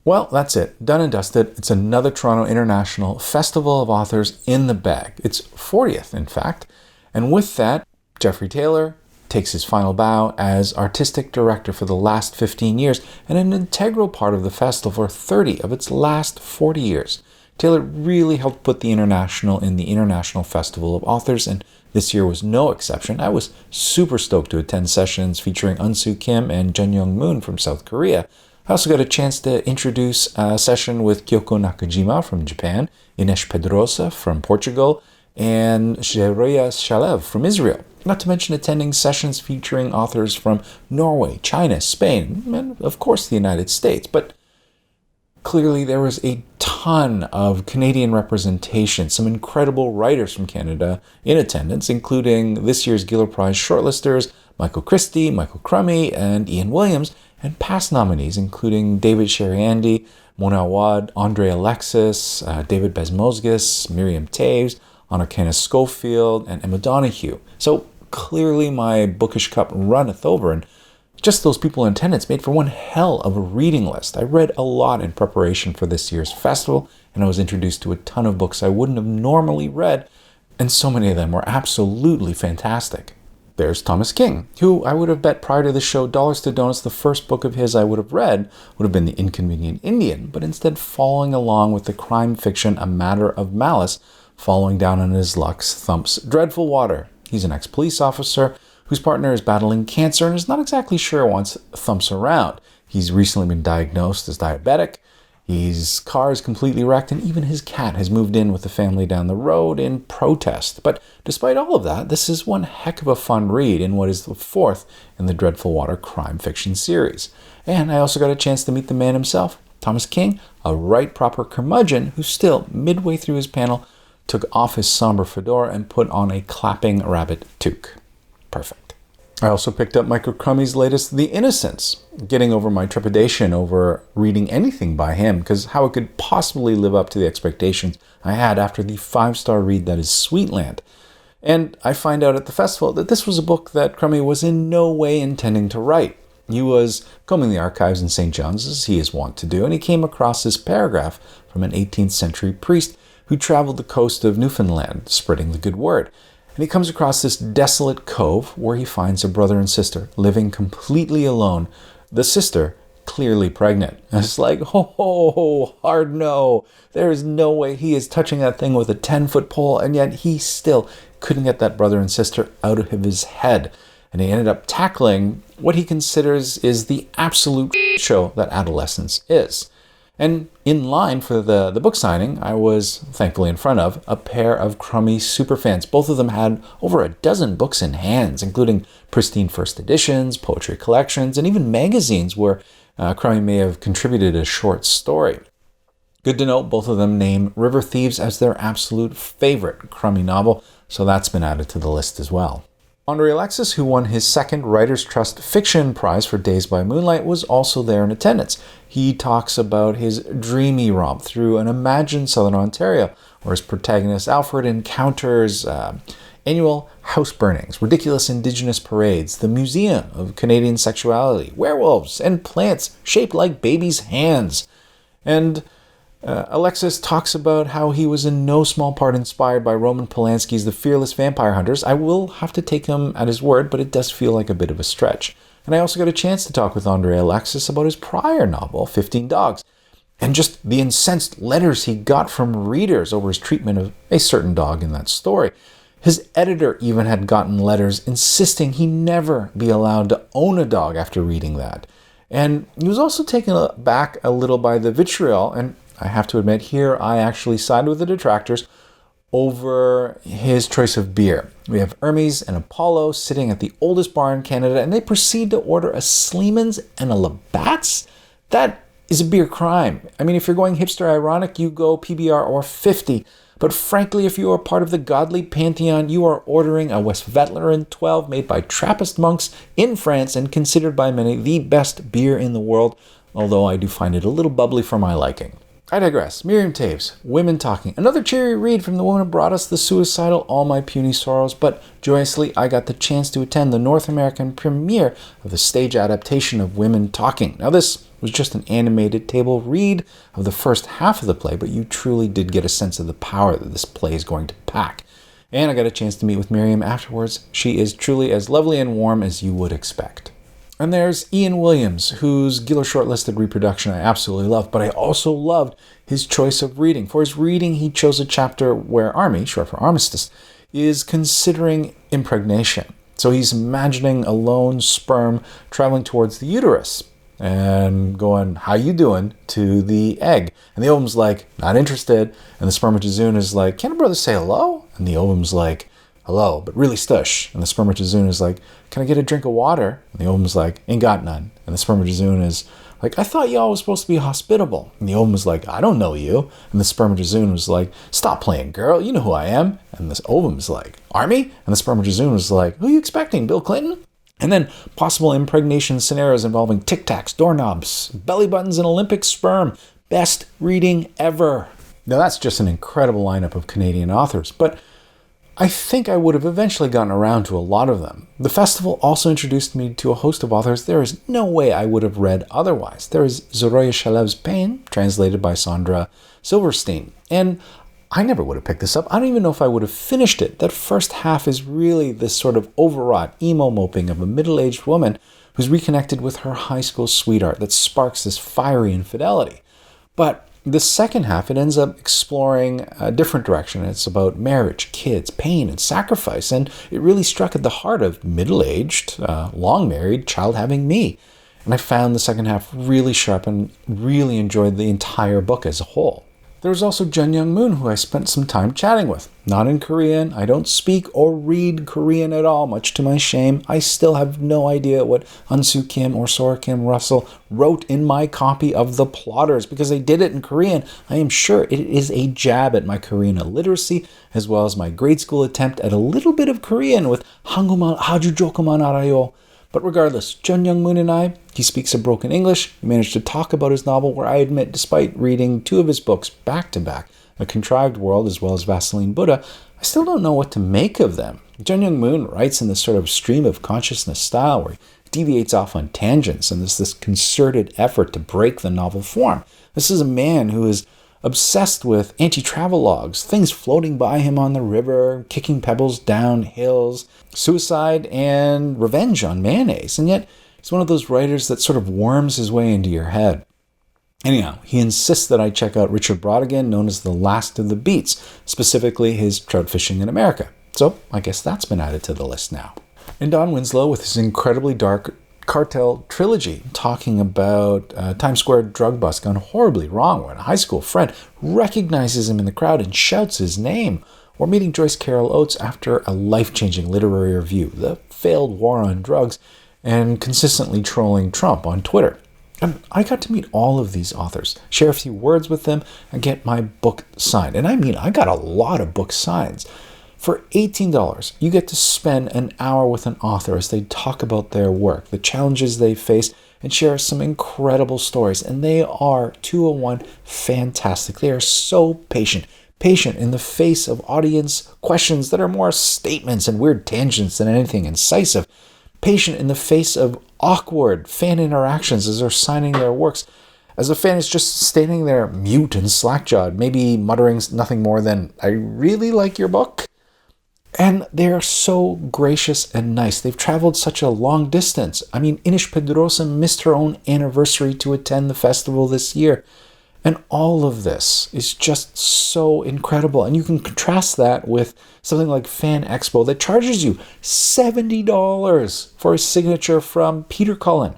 Well, that's it. Done and dusted. It's another Toronto International Festival of Authors in the bag. It's 40th, in fact. And with that, Jeffrey Taylor takes his final bow as artistic director for the last 15 years and an integral part of the festival for 30 of its last 40 years. Taylor really helped put the International in the International Festival of Authors, and this year was no exception. I was super stoked to attend sessions featuring Eunsu Kim and Jun Young Moon from South Korea. I also got a chance to introduce a session with Kyoko Nakajima from Japan, Ines Pedrosa from Portugal, and Sheroya Shalev from Israel. Not to mention attending sessions featuring authors from Norway, China, Spain, and of course the United States. But clearly there was a ton of Canadian representation, some incredible writers from Canada in attendance, including this year's Giller Prize shortlisters, Michael Christie, Michael Crummey, and Ian Williams, and past nominees, including David Sheriandi, Mona Awad, Andre Alexis, David Bezmosgis, Miriam Taves, Anna Kenneth Schofield, and Emma Donahue. So clearly my bookish cup runneth over, and just those people in attendance made for one hell of a reading list. I read a lot in preparation for this year's festival, and I was introduced to a ton of books I wouldn't have normally read, and so many of them were absolutely fantastic. There's Thomas King, who I would have bet prior to the show dollars to donuts the first book of his I would have read would have been The Inconvenient Indian, but instead following along with the crime fiction A Matter of Malice, following down on his luck Thump's Dreadful Water. He's an ex-police officer whose partner is battling cancer and is not exactly sure once Thump's around. He's recently been diagnosed as diabetic. His car is completely wrecked, and even his cat has moved in with the family down the road in protest. But despite all of that, this is one heck of a fun read in what is the fourth in the Dreadful Water crime fiction series. And I also got a chance to meet the man himself, Thomas King, a right proper curmudgeon who still, midway through his panel, took off his somber fedora and put on a clapping rabbit toque. Perfect. I also picked up Michael Crummey's latest, The Innocents, getting over my trepidation over reading anything by him, because how it could possibly live up to the expectations I had after the 5-star read that is Sweetland. And I find out at the festival that this was a book that Crummey was in no way intending to write. He was combing the archives in St. John's, as he is wont to do, and he came across this paragraph from an 18th century priest who traveled the coast of Newfoundland, spreading the good word. And he comes across this desolate cove where he finds a brother and sister living completely alone. The sister clearly pregnant. And it's like, hard no. There is no way he is touching that thing with a 10-foot pole, and yet he still couldn't get that brother and sister out of his head. And he ended up tackling what he considers is the absolute show that adolescence is. And in line for the book signing, I was thankfully in front of a pair of Crummey superfans. Both of them had over a dozen books in hands, including pristine first editions, poetry collections, and even magazines where Crummey may have contributed a short story. Good to note, both of them name River Thieves as their absolute favorite Crummey novel, so that's been added to the list as well. Andre Alexis, who won his second Writers' Trust Fiction Prize for Days by Moonlight, was also there in attendance. He talks about his dreamy romp through an imagined southern Ontario, where his protagonist Alfred encounters annual house burnings, ridiculous Indigenous parades, the Museum of Canadian Sexuality, werewolves, and plants shaped like babies' hands. And Alexis talks about how he was in no small part inspired by Roman Polanski's The Fearless Vampire Hunters. I will have to take him at his word, but it does feel like a bit of a stretch. And I also got a chance to talk with Andre Alexis about his prior novel, 15 Dogs, and just the incensed letters he got from readers over his treatment of a certain dog in that story. His editor even had gotten letters insisting he never be allowed to own a dog after reading that. And he was also taken back a little by the vitriol, and I have to admit, here I actually sided with the detractors over his choice of beer. We have Hermes and Apollo sitting at the oldest bar in Canada, and they proceed to order a Sleeman's and a Labatt's? That is a beer crime. I mean, if you're going hipster ironic, you go PBR or 50. But frankly, if you are part of the godly pantheon, you are ordering a Westvleteren 12 made by Trappist monks in France and considered by many the best beer in the world, although I do find it a little bubbly for my liking. I digress. Miriam Taves, Women Talking. Another cheery read from the woman who brought us the suicidal All My Puny Sorrows, but joyously I got the chance to attend the North American premiere of the stage adaptation of Women Talking. Now this It was just an animated table read of the first half of the play, but you truly did get a sense of the power that this play is going to pack. And I got a chance to meet with Miriam afterwards. She is truly as lovely and warm as you would expect. And there's Ian Williams, whose Giller shortlisted reproduction I absolutely loved, but I also loved his choice of reading. For his reading, he chose a chapter where Army, short for armistice, is considering impregnation. So he's imagining a lone sperm traveling towards the uterus and going, "How you doing?" to the egg. And the ovum's like, "Not interested." And the spermatozoon is like, "Can a brother say hello?" And the ovum's like, "Hello, but really stush." And the spermatozoon is like, "Can I get a drink of water?" And the ovum's like, "Ain't got none." And the spermatozoon is like, "I thought y'all was supposed to be hospitable." And the ovum was like, "I don't know you." And the spermatozoon was like, "Stop playing, girl. You know who I am." And the ovum's like, "Army?" And the spermatozoon was like, "Who are you expecting, Bill Clinton?" And then possible impregnation scenarios involving tic tacs, doorknobs, belly buttons, and Olympic sperm. Best reading ever. Now that's just an incredible lineup of Canadian authors, but I think I would have eventually gotten around to a lot of them. The festival also introduced me to a host of authors there is no way I would have read otherwise. There is Zoraya Shalev's Pain, translated by Sandra Silverstein. And I never would have picked this up. I don't even know if I would have finished it. That first half is really this sort of overwrought emo moping of a middle-aged woman who's reconnected with her high school sweetheart that sparks this fiery infidelity. But the second half, it ends up exploring a different direction. It's about marriage, kids, pain, and sacrifice. And it really struck at the heart of middle-aged, long-married, child-having me. And I found the second half really sharp and really enjoyed the entire book as a whole. There was also Jun Young Moon, who I spent some time chatting with. Not in Korean. I don't speak or read Korean at all, much to my shame. I still have no idea what Unsoo Kim or Sora Kim Russell wrote in my copy of The Plotters, because they did it in Korean. I am sure it is a jab at my Korean illiteracy, as well as my grade school attempt at a little bit of Korean with 한국말 아주 조금만 알아요. But regardless, Jun Young Moon and I, he speaks a broken English. We managed to talk about his novel, where I admit, despite reading two of his books back to back, A Contrived World as well as Vaseline Buddha, I still don't know what to make of them. Jun Young Moon writes in this sort of stream of consciousness style where he deviates off on tangents, and there's this concerted effort to break the novel form. This is a man who is obsessed with anti-travel logs, things floating by him on the river, kicking pebbles down hills, suicide, and revenge on mayonnaise. And yet, he's one of those writers that sort of worms his way into your head. Anyhow, he insists that I check out Richard Brautigan, known as the Last of the Beats, specifically his Trout Fishing in America. So I guess that's been added to the list now. And Don Winslow with his incredibly dark Cartel trilogy, talking about Times Square drug bust gone horribly wrong when a high school friend recognizes him in the crowd and shouts his name. Or meeting Joyce Carol Oates after a life-changing literary review, the failed war on drugs, and consistently trolling Trump on Twitter. And I got to meet all of these authors, share a few words with them, and get my book signed. And I mean, I got a lot of book signs. For $18, you get to spend an hour with an author as they talk about their work, the challenges they face, and share some incredible stories. And they are, 201, fantastic. They are so patient in the face of audience questions that are more statements and weird tangents than anything incisive. Patient in the face of awkward fan interactions as they're signing their works, as the fan is just standing there mute and slack-jawed, maybe muttering nothing more than, "I really like your book." And they're so gracious and nice. They've traveled such a long distance. I mean, Inish Pedrosa missed her own anniversary to attend the festival this year. And all of this is just so incredible. And you can contrast that with something like Fan Expo that charges you $70 for a signature from Peter Cullen.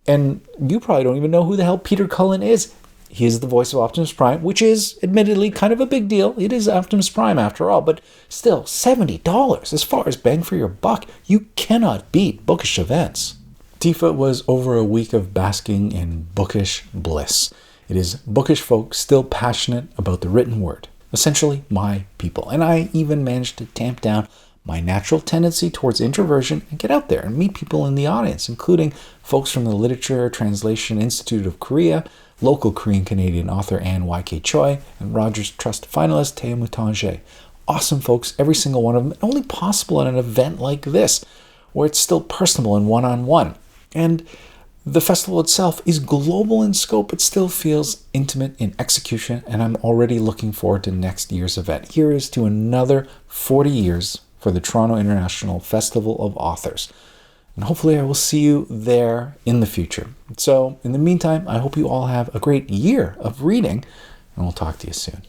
And you probably don't even know who the hell Peter Cullen is. He is the voice of Optimus Prime, which is admittedly kind of a big deal. It is Optimus Prime after all, but still, $70. As far as bang for your buck, you cannot beat bookish events. TIFA was over a week of basking in bookish bliss. It is bookish folk still passionate about the written word, essentially my people. And I even managed to tamp down my natural tendency towards introversion and get out there and meet people in the audience, including folks from the Literature Translation Institute of Korea, local Korean-Canadian author Anne Y.K. Choi, and Rogers Trust finalist Thea Moutange. Awesome folks, every single one of them, only possible at an event like this, where it's still personable and one-on-one. And The festival itself is global in scope, but still feels intimate in execution, and I'm already looking forward to next year's event. Here is to another 40 years for the Toronto International Festival of Authors. And hopefully I will see you there in the future. So in the meantime, I hope you all have a great year of reading, and we'll talk to you soon.